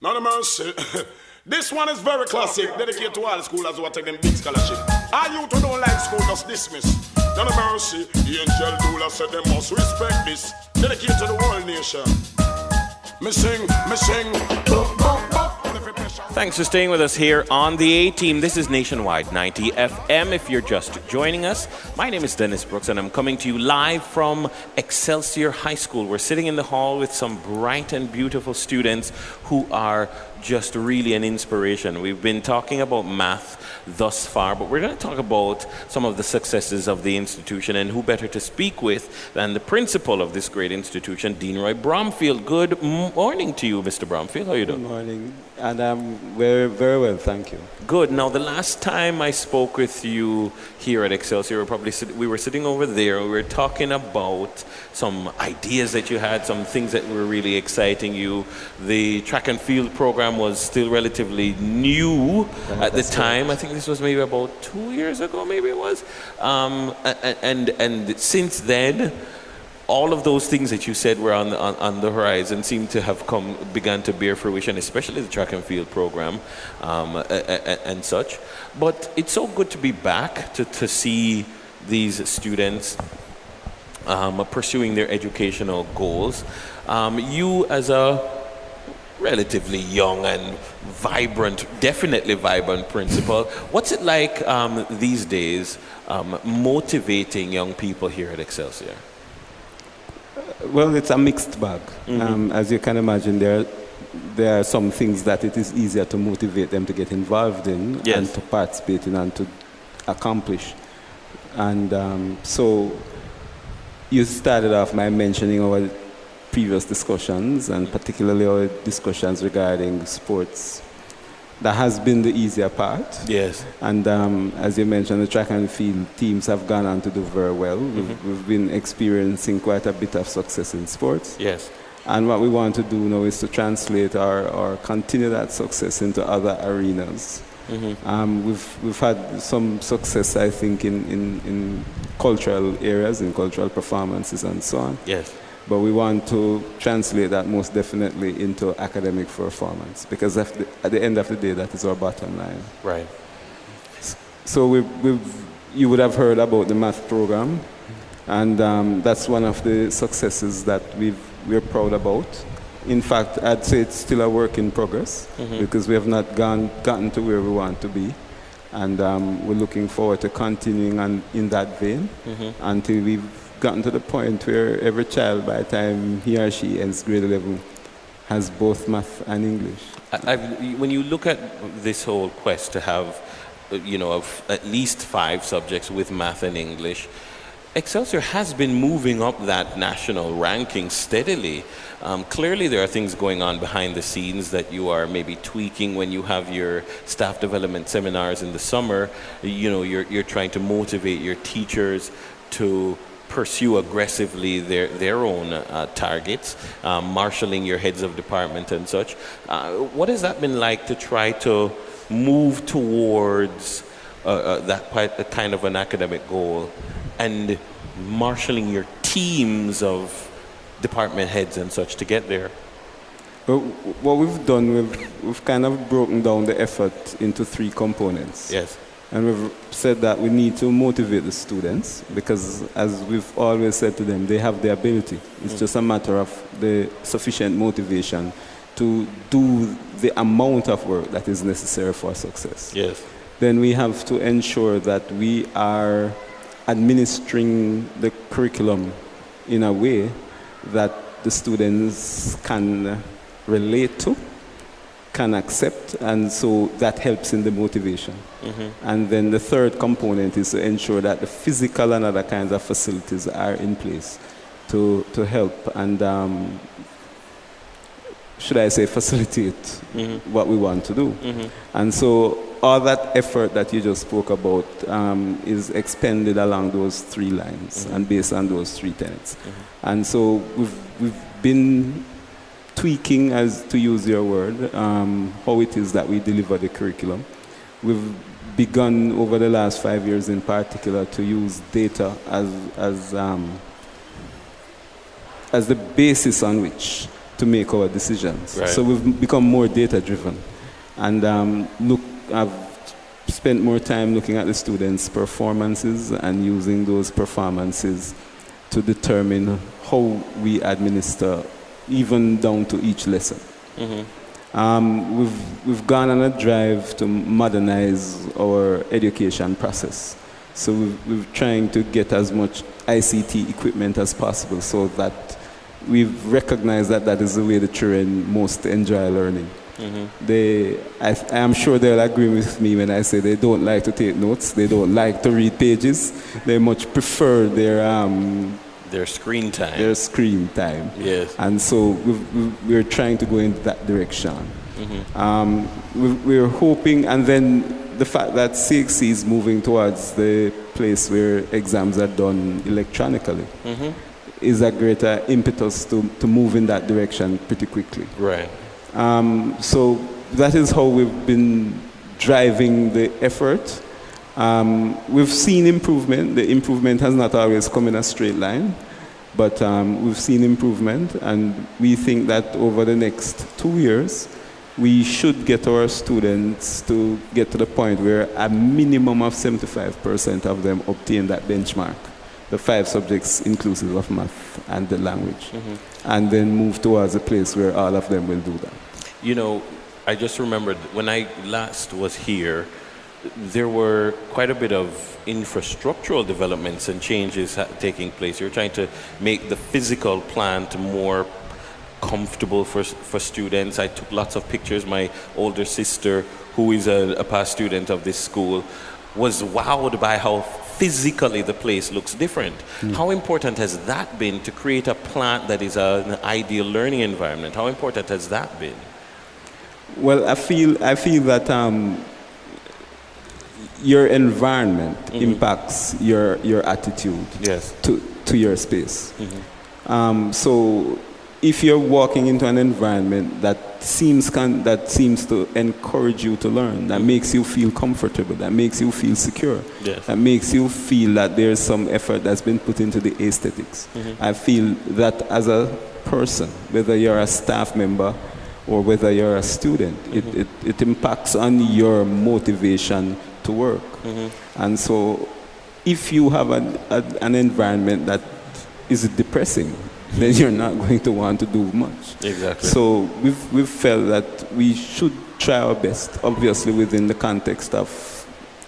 None of mercy. This one is very classic, dedicated to all the schoolers who are taking big scholarship. All you who don't like school, just dismiss. None of mercy. The angel doula said they must respect this. Dedicated to the whole nation. Me sing. Thanks for staying with us here on the A-Team. This is Nationwide 90 FM. If you're just joining us, my name is Dennis Brooks and I'm coming to you live from Excelsior High School. We're sitting in the hall with some bright and beautiful students who are just really an inspiration. We've been talking about math thus far, but we're going to talk about some of the successes of the institution, and who better to speak with than the principal of this great institution, Dean Roy Bromfield. Good morning to you, Mr. Bromfield. How are you doing? Good morning, and I'm very, very well, thank you. Good. Now, the last time I spoke with you here at Excelsior, we were sitting over there, and we were talking about some ideas that you had, some things that were really exciting you. The track and field program was still relatively new at the time. I think this was maybe about 2 years ago, maybe it was. And since then, all of those things that you said were on the horizon seem to have begun to bear fruition, especially the track and field program and such. But it's so good to be back to see these students pursuing their educational goals. You, as a relatively young and vibrant, definitely vibrant principal, what's it like these days motivating young people here at Excelsior? Well, it's a mixed bag. As you can imagine, there are some things that it is easier to motivate them to get involved in and to participate in and to accomplish. And so you started off by mentioning our previous discussions, and particularly our discussions regarding sports. That has been the easier part. Yes. And as you mentioned, the track and field teams have gone on to do very well. We've been experiencing quite a bit of success in sports. Yes. And what we want to do now is to translate or continue that success into other arenas. We've had some success, I think, in cultural areas, in cultural performances and so on. Yes. But we want to translate that most definitely into academic performance, because at the end of the day, that is our bottom line. Right. So you would have heard about the math program, and that's one of the successes that we're proud about. In fact, I'd say it's still a work in progress, because we have not gotten to where we want to be. And we're looking forward to continuing in that vein until we've gotten to the point where every child, by the time he or she ends grade 11, has both math and English. When you look at this whole quest to have, of at least 5 subjects with math and English, Excelsior has been moving up that national ranking steadily. Clearly there are things going on behind the scenes that you are maybe tweaking when you have your staff development seminars in the summer. You're trying to motivate your teachers to pursue aggressively their own targets, marshalling your heads of department and such. What has that been like to try to move towards that kind of an academic goal, and marshalling your teams of department heads and such to get there? Well, what we've done, we've kind of broken down the effort into 3 components. Yes. And we've said that we need to motivate the students, because as we've always said to them, they have the ability. It's just a matter of the sufficient motivation to do the amount of work that is necessary for success. Yes. Then we have to ensure that we are administering the curriculum in a way that the students can relate to, can accept, and so that helps in the motivation. And then the third component is to ensure that the physical and other kinds of facilities are in place to help and, should I say, facilitate what we want to do. And so all that effort that you just spoke about is expended along those 3 lines and based on those 3 tenets. And so we've been tweaking, as to use your word, how it is that we deliver the curriculum. We've begun over the last 5 years in particular to use data as the basis on which to make our decisions. Right. So we've become more data-driven. And I've spent more time looking at the students' performances and using those performances to determine how we administer, even down to each lesson. We've gone on a drive to modernize our education process. So we're trying to get as much ICT equipment as possible so that we've recognized that that is the way the children most enjoy learning. I am sure they'll agree with me when I say they don't like to take notes, they don't like to read pages, they much prefer Their screen time. Their screen time. Yes. And so we're trying to go in that direction. We're hoping, and then the fact that CXC is moving towards the place where exams are done electronically is a greater impetus to move in that direction pretty quickly. Right. So that is how we've been driving the effort. We've seen improvement. The improvement has not always come in a straight line, but we've seen improvement, and we think that over the next 2 years, we should get our students to get to the point where a minimum of 75% of them obtain that benchmark, the 5 subjects inclusive of math and the language, and then move towards a place where all of them will do that. You know, I just remembered when I last was here, there were quite a bit of infrastructural developments and changes taking place. You're trying to make the physical plant more comfortable for students. I took lots of pictures. My older sister, who is a past student of this school, was wowed by how physically the place looks different. How important has that been to create a plant that is an ideal learning environment? How important has that been? Well, I feel that your environment impacts your attitude to your space. So if you're walking into an environment that seems to encourage you to learn, that makes you feel comfortable, that makes you feel secure, that makes you feel that there's some effort that's been put into the aesthetics. I feel that as a person, whether you're a staff member or whether you're a student, it impacts on your motivation to work. And so if you have an environment that is depressing, then you're not going to want to do much. Exactly. So we've felt that we should try our best, obviously within the context of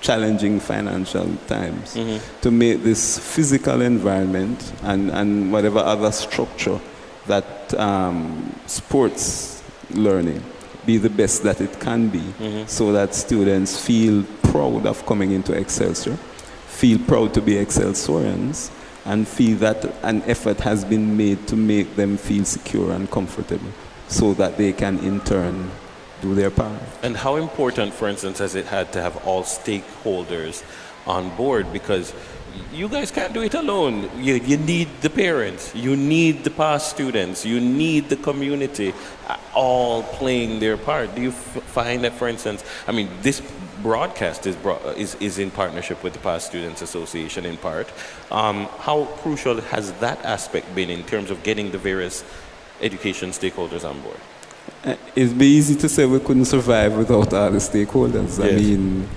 challenging financial times, to make this physical environment and whatever other structure that sports learning be the best that it can be, so that students feel proud of coming into Excelsior, feel proud to be Excelsiorians, and feel that an effort has been made to make them feel secure and comfortable, so that they can in turn do their part. And how important, for instance, has it had to have all stakeholders on board? Because you guys can't do it alone. You need the parents, you need the past students, you need the community all playing their part. Do you find that, for instance, I mean, this broadcast is in partnership with the Past Students Association in part. How crucial has that aspect been in terms of getting the various education stakeholders on board? It'd be easy to say we couldn't survive without all the stakeholders. I mean,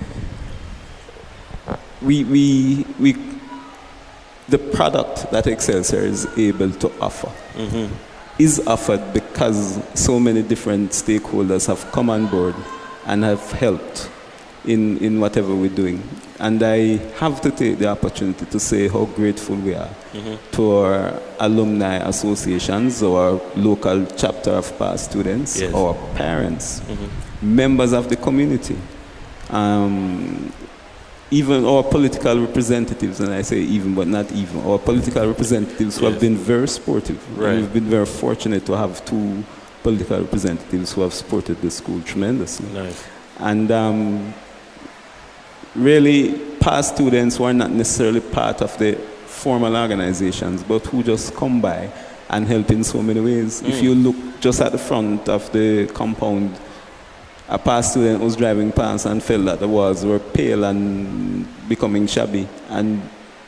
the product that Excelsior is able to offer is offered because so many different stakeholders have come on board and have helped in whatever we're doing. And I have to take the opportunity to say how grateful we are to our alumni associations, our local chapter of past students, our parents, members of the community, even our political representatives, and I say even but not even, our political representatives who have been very supportive. We've been very fortunate to have 2 political representatives who have supported the school tremendously. Nice. And really past students who are not necessarily part of the formal organizations, but who just come by and help in so many ways. If you look just at the front of the compound, a past student was driving past and felt that the walls were pale and becoming shabby, and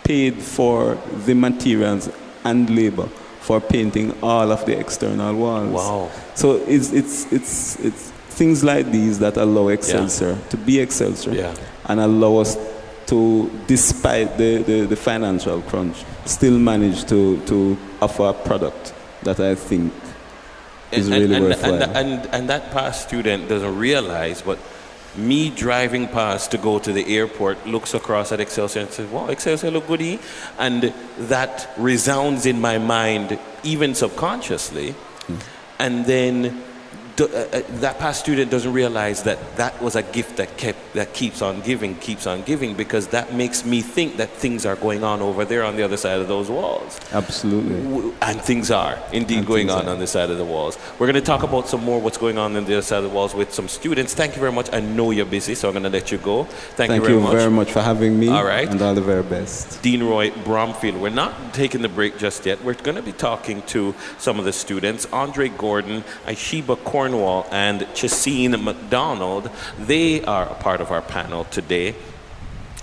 paid for the materials and labor for painting all of the external walls. Wow. So it's things like these that allow Excelsior to be Excelsior and allow us to, despite the financial crunch, still manage to offer a product that I think is really worthwhile. And that past student doesn't realize, but me driving past to go to the airport looks across at Excelsior and says, wow, Excelsior look good, and that resounds in my mind even subconsciously. And then that past student doesn't realize that was a gift that keeps on giving, because that makes me think that things are going on over there on the other side of those walls. Absolutely. And things are indeed going on the side of the walls. We're going to talk about some more what's going on the other side of the walls with some students. Thank you very much. I know you're busy, so I'm going to let you go. Thank you very much for having me. All right. And all the very best. Dean Roy Bromfield. We're not taking the break just yet. We're going to be talking to some of the students. Andre Gordon, Aishiba Cornwall, and Chasine McDonald. They are a part of our panel today.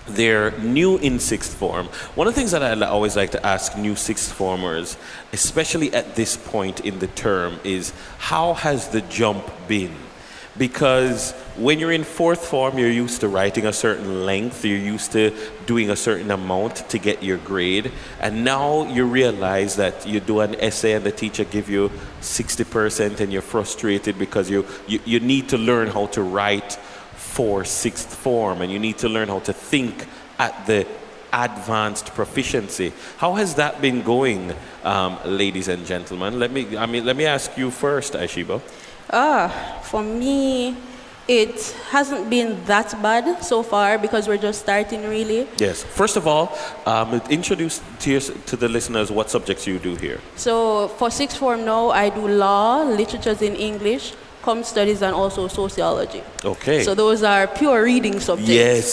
They're new in sixth form. One of the things that I always like to ask new sixth formers, especially at this point in the term, is how has the jump been? Because when you're in fourth form, you're used to writing a certain length, you're used to doing a certain amount to get your grade, and now you realize that you do an essay and the teacher give you 60% and you're frustrated because you need to learn how to write for sixth form, and you need to learn how to think at the advanced proficiency. How has that been going, ladies and gentlemen? Let me ask you first, Aishiba. For me, it hasn't been that bad so far because we're just starting, really. Yes. First of all, introduce to the listeners what subjects you do here. So for sixth form now, I do law, literatures in English, comm studies, and also sociology. Okay. So those are pure reading subjects. Yes.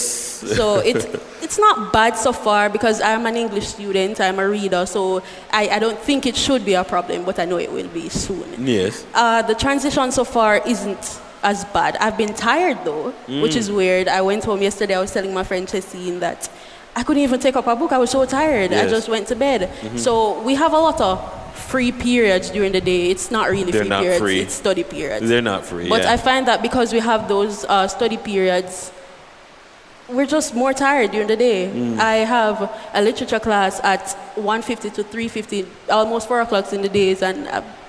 So it's not bad so far because I'm an English student, I'm a reader, so I don't think it should be a problem, but I know it will be soon. Yes. The transition so far isn't as bad. I've been tired though, which is weird. I went home yesterday, I was telling my friend Chesine that I couldn't even take up a book, I was so tired. Yes. I just went to bed. So we have a lot of free periods during the day. It's not really They're free not periods, free. it's study periods. They're not free, But yeah. I find that because we have those study periods, we're just more tired during the day. I have a literature class at 1:50 to 3:50, almost 4 o'clock in the days, and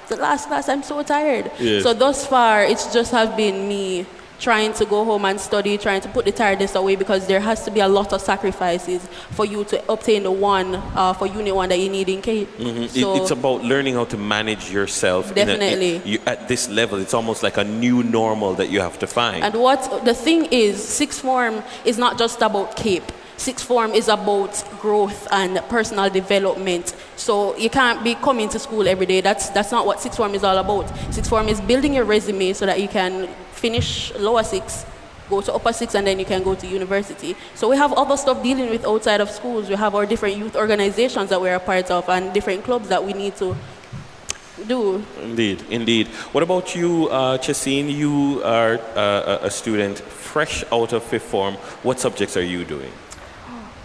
the last class I'm so tired. Yes. So thus far, it's just have been me trying to go home and study, trying to put the tiredness away, because there has to be a lot of sacrifices for you to obtain the one for Unit 1 that you need in Cape. So It's about learning how to manage yourself. Definitely. At this level, it's almost like a new normal that you have to find. And what the thing is, sixth form is not just about Cape. Sixth form is about growth and personal development. So you can't be coming to school every day. That's not what sixth form is all about. Sixth form is building your resume so that you can finish lower six, go to upper six, and then you can go to university. So we have other stuff dealing with outside of schools. We have our different youth organizations that we're a part of and different clubs that we need to do. Indeed. What about you, Chasine? You are a student fresh out of fifth form. What subjects are you doing?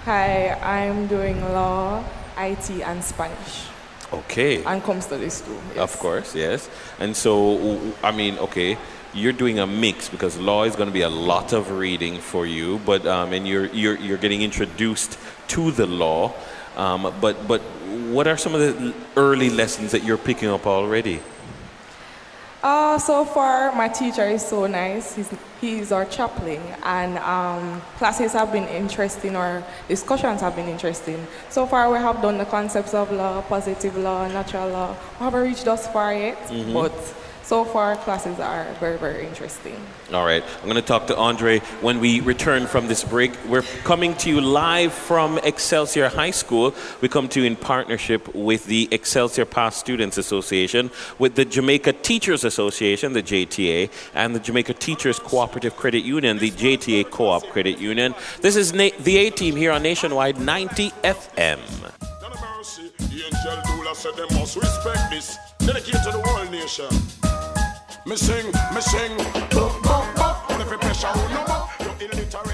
Hi, I'm doing law, IT, and Spanish. Okay. And comm studies too. Yes. Of course, yes. And so, okay, you're doing a mix because law is going to be a lot of reading for you, but and you're getting introduced to the law. But what are some of the early lessons that you're picking up already? So far, my teacher is so nice. He's our chaplain, and classes have been interesting, or discussions have been interesting. So far, we have done the concepts of law, positive law, natural law. We haven't reached thus far yet, but so far, classes are very, very interesting. All right. I'm going to talk to Andre when we return from this break. We're coming to you live from Excelsior High School. We come to you in partnership with the Excelsior Past Students Association, with the Jamaica Teachers Association, the JTA, and the Jamaica Teachers Cooperative Credit Union, the JTA Co-op Credit Union. This is the A-Team here on Nationwide 90 FM. The angel doula said they must respect this. Dedicate to the whole nation. Me sing. If you pressure, no more. You're illiterate.